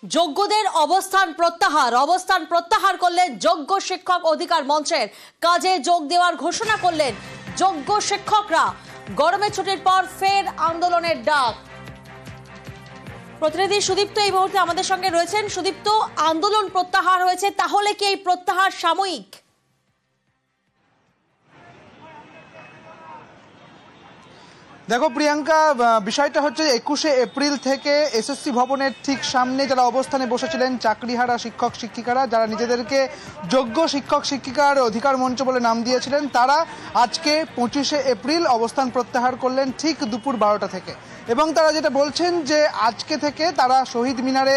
যোগ্যদের অবস্থান প্রত্যাহার করলেন যোগ্য শিক্ষক অধিকার মঞ্চের কাজে যোগ দেওয়ার ঘোষণা করলেন যোগ্য শিক্ষকরা। গরমের ছুটির পর ফের আন্দোলনের ডাক। প্রতিনিধি সুদীপ্ত এই মুহূর্তে আমাদের সঙ্গে রয়েছেন। সুদীপ্ত, আন্দোলন প্রত্যাহার হয়েছে, তাহলে কি এই প্রত্যাহার সাময়িক? দেখো প্রিয়াঙ্কা, বিষয়টা হচ্ছে 21শে এপ্রিল থেকে এসএসসি ভবনের ঠিক সামনে যারা অবস্থানে বসেছিলেন চাকরিহারা শিক্ষক শিক্ষিকারা, যারা নিজেদেরকে যোগ্য শিক্ষক শিক্ষিকার অধিকার মঞ্চ বলে নাম দিয়েছিলেন, তারা আজকে 25শে এপ্রিল অবস্থান প্রত্যাহার করলেন ঠিক দুপুর 12টা থেকে। এবং তারা যেটা বলছেন যে আজকে থেকে তারা শহীদ মিনারে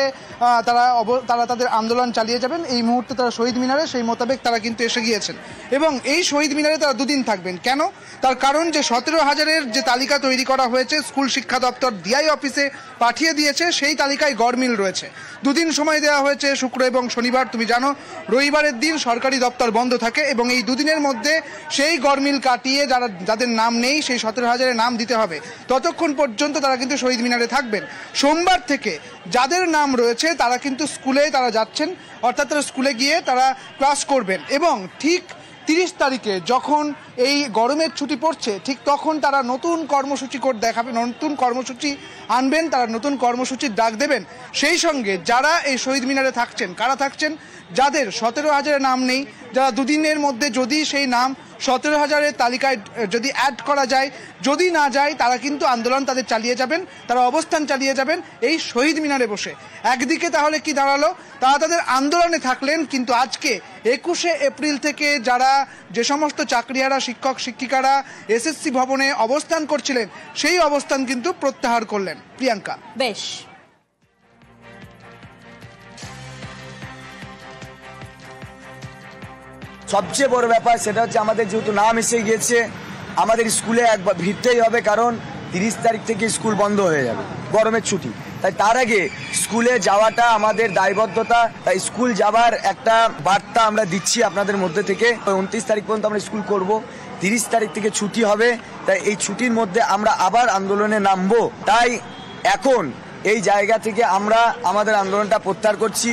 তারা তাদের আন্দোলন চালিয়ে যাবেন। এই মুহূর্তে তারা শহীদ মিনারে সেই মোতাবেক তারা কিন্তু এসে গিয়েছেন এবং এই শহীদ মিনারে তারা দুদিন থাকবেন। কেন? তার কারণ যে 17,000-এর যে তালিকা তৈরি করা হয়েছে স্কুল শিক্ষা দপ্তর ডিআই অফিসে পাঠিয়ে দিয়েছে, সেই তালিকায় গড়মিল রয়েছে। দুদিন সময় দেওয়া হয়েছে, শুক্র এবং শনিবার। তুমি জানো রবিবারের দিন সরকারি দপ্তর বন্ধ থাকে এবং এই দুদিনের মধ্যে সেই গড়মিল কাটিয়ে যাদের নাম নেই সেই 17,000-এর নাম দিতে হবে। ততক্ষণ পর্যন্ত তারা কিন্তু শহীদ মিনারে থাকবেন। সোমবার থেকে যাদের নাম রয়েছে তারা কিন্তু স্কুলে তারা যাচ্ছেন, অর্থাৎ তারা স্কুলে গিয়ে তারা ক্লাস করবেন এবং ঠিক 30 তারিখে যখন এই গরমের ছুটি পড়ছে ঠিক তখন তারা নতুন কর্মসূচি করে দেখাবেন, নতুন কর্মসূচি আনবেন, তারা নতুন কর্মসূচির ডাক দেবেন। সেই সঙ্গে যারা এই শহীদ মিনারে থাকছেন, কারা থাকছেন? যাদের 17,000-এর নাম নেই, যারা দুদিনের মধ্যে যদি সেই নাম 17,000-এর তালিকায় যদি অ্যাড করা যায়, যদি না যায় তারা কিন্তু আন্দোলন তাদের চালিয়ে যাবেন, তারা অবস্থান চালিয়ে যাবেন এই শহীদ মিনারে বসে। একদিকে তাহলে কি দাঁড়ালো? তারা তাদের আন্দোলনে থাকলেন, কিন্তু আজকে 21শে এপ্রিল থেকে যারা যে সমস্ত চাকরিহারা শিক্ষক শিক্ষিকারা এসএসসি ভবনে অবস্থান করছিলেন সেই অবস্থান কিন্তু প্রত্যাহার করলেন। প্রিয়াঙ্কা, বেশ। সবচেয়ে বড় ব্যাপার সেটা হচ্ছে আমাদের যেহেতু নাম এসে গিয়েছে, আমাদের স্কুলে একবার ভিড়তেই হবে, কারণ 30 তারিখ থেকে স্কুল বন্ধ হয়ে যাবে, গরমের ছুটি। তাই তার আগে স্কুলে যাওয়াটা আমাদের দায়বদ্ধতা। তাই স্কুল যাওয়ার একটা বার্তা আমরা দিচ্ছি আপনাদের মধ্যে থেকে। 29 তারিখ পর্যন্ত আমরা স্কুল করব, 30 তারিখ থেকে ছুটি হবে। তাই এই ছুটির মধ্যে আমরা আবার আন্দোলনে নামবো। তাই এখন এই জায়গা থেকে আমরা আমাদের আন্দোলনটা প্রত্যাহার করছি।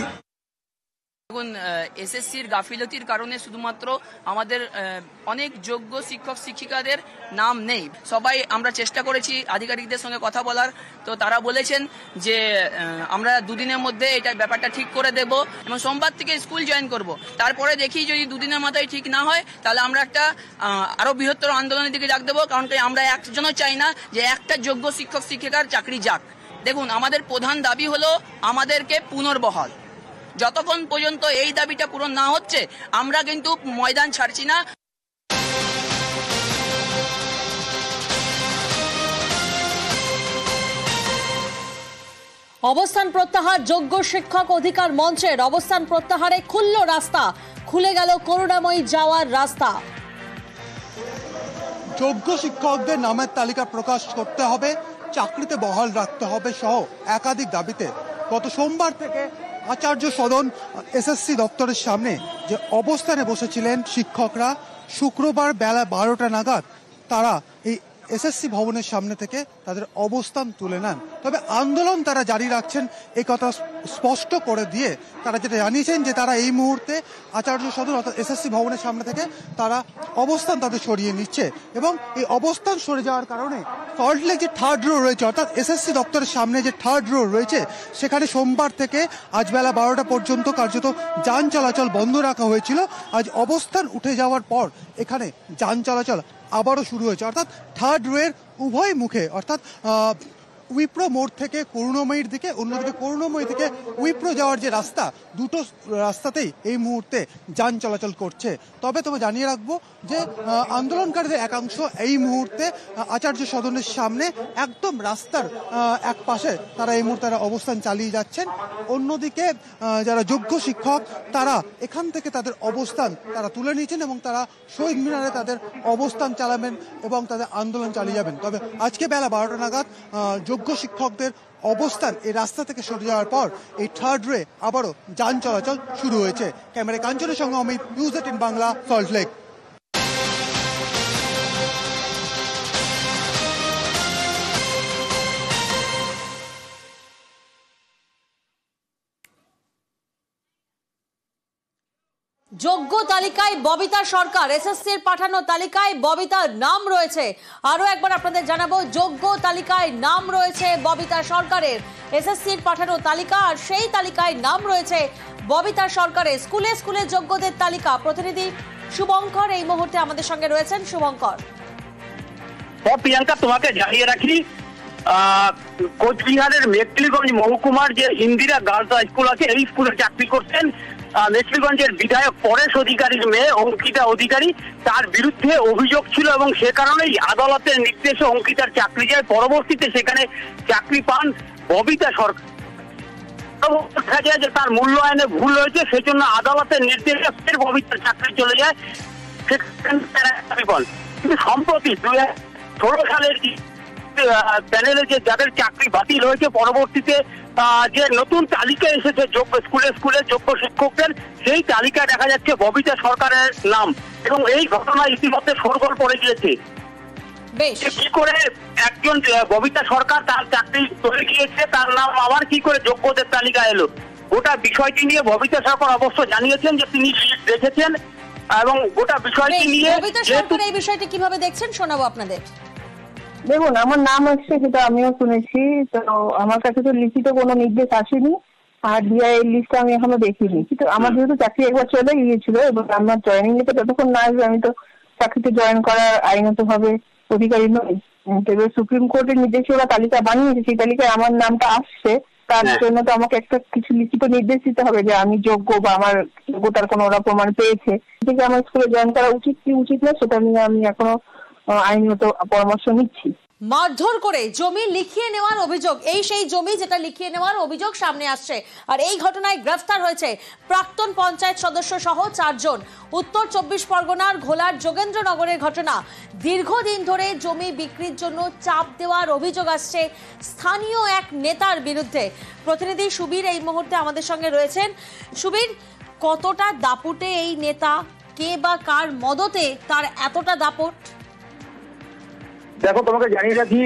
দেখুন, এসএসসির গাফিলতির কারণে শুধুমাত্র আমাদের অনেক যোগ্য শিক্ষক শিক্ষিকাদের নাম নেই। সবাই আমরা চেষ্টা করেছি আধিকারিকদের সঙ্গে কথা বলার, তো তারা বলেছেন যে আমরা দুদিনের মধ্যে এটা ব্যাপারটা ঠিক করে দেব এবং সোমবার থেকে স্কুল জয়েন করব। তারপরে দেখি যদি দুদিনের মাথায় ঠিক না হয় তাহলে আমরা একটা আরো বৃহত্তর আন্দোলনের দিকে ডাক দেবো। কারণ আমরা একজনও চাই না যে একটা যোগ্য শিক্ষক শিক্ষিকার চাকরি যাক। দেখুন, আমাদের প্রধান দাবি হলো আমাদেরকে পুনর্বহাল। যতক্ষণ পর্যন্ত এই দাবিটা পূরণ না হচ্ছে আমরা কিন্তু ময়দান ছাড়ছি না। অবস্থান প্রত্যাহার যোগ্য শিক্ষক অধিকার মঞ্চের অবস্থান প্রত্যাহারে খুলল রাস্তা, খুলে গেল করুণাময়ী যাওয়ার রাস্তা। যোগ্য শিক্ষকদের নামের তালিকা প্রকাশ করতে হবে, চাকরিতে বহাল রাখতে হবে সহ একাধিক দাবিতে গত সোমবার থেকে আচার্য সদন এসএসসি দপ্তরের সামনে যে অবস্থানে বসেছিলেন শিক্ষকরা, শুক্রবার বেলা 12টা নাগাদ তারা এই এসএসসি ভবনের সামনে থেকে তাদের অবস্থান তুলে নেন। তবে আন্দোলন তারা জারি রাখছেন এই কথা স্পষ্ট করে দিয়ে তারা যেটা জানিয়েছেন যে তারা এই মুহূর্তে আচার্য সদন অর্থাৎ এসএসসি ভবনের সামনে থেকে তারা অবস্থান তাদের সরিয়ে নিচ্ছে এবং এই অবস্থান সরে যাওয়ার কারণে সল্টলেক যে থার্ড রো রয়েছে অর্থাৎ এসএসসি দপ্তরের সামনে যে থার্ড রো রয়েছে সেখানে সোমবার থেকে আজ বেলা 12টা পর্যন্ত কার্যত যান চলাচল বন্ধ রাখা হয়েছিল। আজ অবস্থান উঠে যাওয়ার পর এখানে যান চলাচল আবারও শুরু হয়েছে, অর্থাৎ থার্ড রোয়ের উভয় মুখে, অর্থাৎ উইপ্রো মোড় থেকে করুণাময়ীর দিকে, অন্যদিকে করুণাময়ী থেকে উইপ্রো যাওয়ার যে রাস্তা, দুটো রাস্তাতেই এই মুহূর্তে যান চলাচল করছে। তবে জানিয়ে রাখবো যে আন্দোলনকারীদের একাংশ এই মুহূর্তে আচার্য সদনের সামনে একদম রাস্তার এক পাশে তারা এই মুহূর্তে অবস্থান চালিয়ে যাচ্ছেন। অন্যদিকে যারা যোগ্য শিক্ষক তারা এখান থেকে তাদের অবস্থান তারা তুলে নিয়েছেন এবং তারা শহীদ মিনারে তাদের অবস্থান চালাবেন এবং তাদের আন্দোলন চালিয়ে যাবেন। তবে আজকে বেলা 12টা নাগাদ যোগ্য শিক্ষকদের অবস্থান এই রাস্তা থেকে সরে যাওয়ার পর এই থার্ড রে আবারও যান চলাচল শুরু হয়েছে। ক্যামেরায় কাঞ্চনের সঙ্গে অমিত, নিউজ 18 বাংলা, সল্টলেক। যোগ্য তালিকায় ববিতা সরকার, এসএসসির পাঠানো তালিকায় ববিতার নাম রয়েছে। আরো একবার আপনাদের জানাবো, যোগ্য তালিকায় নাম রয়েছে ববিতা সরকারের, এসএসসির পাঠানো তালিকা, আর সেই তালিকায় নাম রয়েছে ববিতা সরকারের। স্কুলে স্কুলে যোগ্যদের তালিকা। প্রতিনিধি শুভঙ্কর এই মুহূর্তে আমাদের সঙ্গে রয়েছেন। শুভঙ্কর। প্রিয়াঙ্কা, তোমাকে জানিয়ে রাখি, কোচবিহারের মেখলিগঞ্জ মহকুমার যে ইন্দিরা গার্লস হাই স্কুল আছে, এই স্কুলে চাকরি করতেন মেখলিগঞ্জের বিধায়ক পরেশ অধিকারীর মেয়ে অঙ্কিতা অধিকারী। তার বিরুদ্ধে অভিযোগ ছিল এবং সে কারণেই আদালতের নির্দেশে অঙ্কিতার চাকরি যায়। পরবর্তীতে সেখানে চাকরি পান ববিতা সরকার। দেখা যায় যে তার মূল্যায়নে ভুল হয়েছে, সেই জন্য আদালতের নির্দেশে ফের ববিতার চাকরি চলে যায়। কিন্তু সম্প্রতি 2016 সালের প্যানেলে যে যাদের চাকরি বাতিল হয়েছে, পরবর্তীতে যে নতুন তালিকা এসেছে স্কুলে স্কুলে যোগ্য শিক্ষকদের, সেই তালিকায় দেখা যাচ্ছে ববিতা সরকারের নাম, এবং এই ঘটনা ইতিমধ্যে শোরগোল পড়ে গিয়েছে। কি করে একজন ববিতা সরকার তার চাকরি চলে গিয়েছে, তার নাম আবার কি করে যোগ্যদের তালিকা এলো, গোটা বিষয়টি নিয়ে ববিতা সরকার অবশ্য জানিয়েছেন যে তিনি দেখেছেন, এবং গোটা বিষয়টি নিয়ে ববিতা সরকার এই বিষয়টি কিভাবে দেখছেন শোনাবো আপনাদের। দেখুন, আমার নাম আসছে সেটা আমিও শুনেছি, তো আমার কাছে তো লিখিত কোনো নির্দেশ আসেনি, আর ডিআই লিস্ট আমি এখনো দেখিনি। কিন্তু আমার যেহেতু চাকরি একবার চলে গিয়েছিল এবং আমার জয়েনিং লেটার যতক্ষণ না আসবে আমি তো চাকরিতে জয়েন করার আইনত ভাবে অধিকারী নই। তবে সুপ্রিম কোর্টের নির্দেশে ওরা তালিকা বানিয়েছে, সেই তালিকায় আমার নামটা আসছে, তার জন্য তো আমাকে একটা কিছু লিখিত নির্দেশ দিতে হবে যে আমি যোগ্য বা আমার যোগ্যতার কোনো ওরা প্রমাণ পেয়েছে। থেকে আমার স্কুলে জয়েন করা উচিত কি উচিত না সেটা নিয়ে আমি এখনো আইনত পরামর্শ নিচ্ছি। মারধর করে জমি লিখিয়ে নেওয়ার অভিযোগ, এই সেই জমি যেটা লিখিয়ে নেওয়ার অভিযোগ সামনে আসছে, আর এই ঘটনায় গ্রেফতার হয়েছে প্রাক্তন পঞ্চায়েত সদস্য সহ 4 জন। উত্তর 24 পরগনার ঘোলার যোগেন্দ্রনগরের ঘটনা। দীর্ঘদিন ধরে জমি বিক্রির জন্য চাপ দেওয়ার অভিযোগ আসছে স্থানীয় এক নেতার বিরুদ্ধে। প্রতিনিধি সুবীর এই মুহূর্তে আমাদের সঙ্গে রয়েছেন। সুবীর, কতটা দাপুটে এই নেতা, কে বা কার মদতে তার এতটা দাপট? দেখো, তোমাকে জানিয়ে রাখি,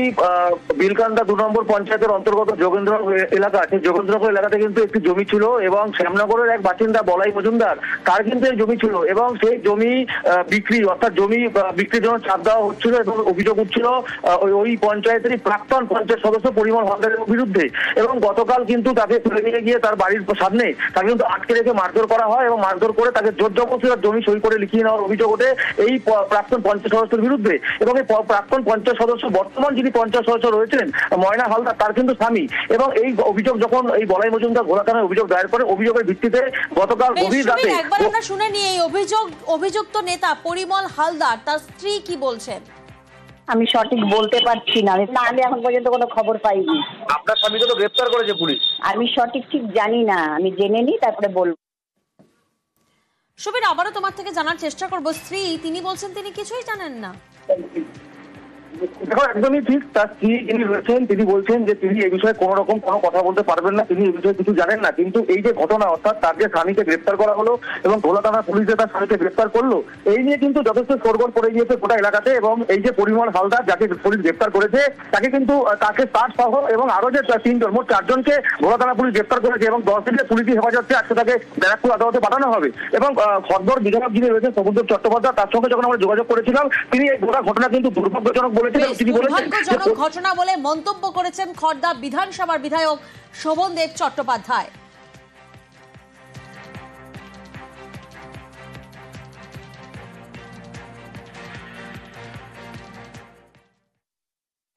বিলকান্দা 2 নম্বর পঞ্চায়েতের অন্তর্গত যোগেন্দ্র এলাকা আছে। যোগেন্দ্রনগর এলাকাতে কিন্তু একটি জমি ছিল, এবং শ্যামনগরের এক বাসিন্দা বলাই মজুমদার, তার কিন্তু এই জমি ছিল, এবং সেই জমি বিক্রি, অর্থাৎ জমি বিক্রির জন্য চাপ দেওয়া হচ্ছিল, এবং অভিযোগ উঠছিল ওই পঞ্চায়েতেরই প্রাক্তন পঞ্চায়েত সদস্য পরিমল হালদারের বিরুদ্ধে। এবং গতকাল কিন্তু তাকে তুলে নিয়ে গিয়ে তার বাড়ির সামনে তাকে কিন্তু আটকে রেখে মারধর করা হয়, এবং মারধর করে তাকে জোর জবরদস্তি জমি সই করে লিখিয়ে নেওয়ার অভিযোগ ওঠে এই প্রাক্তন পঞ্চায়েত সদস্যের বিরুদ্ধে। এবং এই প্রাক্তন পঞ্চায়েত সদস্য, বর্তমান যিনি পঞ্চায়েত সদস্য রয়েছেন ময়না হালদার, তার কিন্তু স্বামী। এবং এই অভিযোগ যখন এই বলাই মজুমদার ঘোলা থানায় অভিযোগ দায়ের করে, অভিযোগের ভিত্তিতে গতকাল গভীর রাতে একবার আমরা শুনে নিই এই অভিযুক্ত নেতা পরিমল হালদার, তার স্ত্রী কি বলছেন। আমি সঠিক বলতে পারছি না, আমি এখন পর্যন্ত কোনো খবর পাইনি। আপনার স্বামীকে তো গ্রেফতার করেছে পুলিশ। আমি সঠিক ঠিক জানি না, আমি জেনে নিই তারপরে বলবো। সুবীর, আবারও তোমার থেকে জানার চেষ্টা করবো, স্ত্রী তিনি বলছেন তিনি কিছুই জানেন না। দেখো, একদমই ঠিক। তার স্ত্রী যিনি রয়েছেন তিনি বলছেন যে তিনি এই বিষয়ে কোনো রকম কোনো কথা বলতে পারবেন না, তিনি এই বিষয়ে কিছু জানেন না। কিন্তু এই যে ঘটনা, অর্থাৎ তার যে স্বামীকে গ্রেফতার করা হলো এবং ঘোলা থানা পুলিশ যে তার স্বামীকে গ্রেফতার করলো, এই নিয়ে কিন্তু যথেষ্ট শোরগোল পড়ে গিয়েছে গোটা এলাকাতে। এবং এই যে পরিমল হালদার যাকে পুলিশ গ্রেফতার করেছে, তাকে কিন্তু তাকে তার সহ এবং আরো যে 3 জন, মোট 4 জনকে ঘোলা থানা পুলিশ গ্রেফতার করেছে, এবং 10 দিনের পুলিশি হেফাজতে আজকে তাকে ব্যারাকপুর আদালতে পাঠানো হবে। এবং খর্দর বিধায়ক যিনি রয়েছেন সমুদ্র চট্টোপাধ্যায়, তার সঙ্গে যখন আমরা যোগাযোগ করেছিলাম, তিনি এই গোটা ঘটনা কিন্তু দুর্ভাগ্যজনক বলেছেন। তিনি বলেছেন ঘটনা বলে মন্তব্য করেছেন খর্দা বিধানসভার বিধায়ক শোভনদেব চট্টোপাধ্যায়।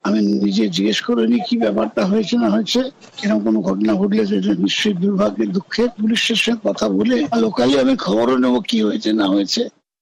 আমি নিজে জিজ্ঞেস করিনি কি ব্যাপারটা হয়েছে না হয়েছে, এরকম কোনো ঘটনা ঘটলে সেটা নিশ্চয়ই দুর্ভাগ্যের দুঃখের। পুলিশের সঙ্গে কথা বলে লোকালি আমি খবরও নেবো কি হয়েছে না হয়েছে।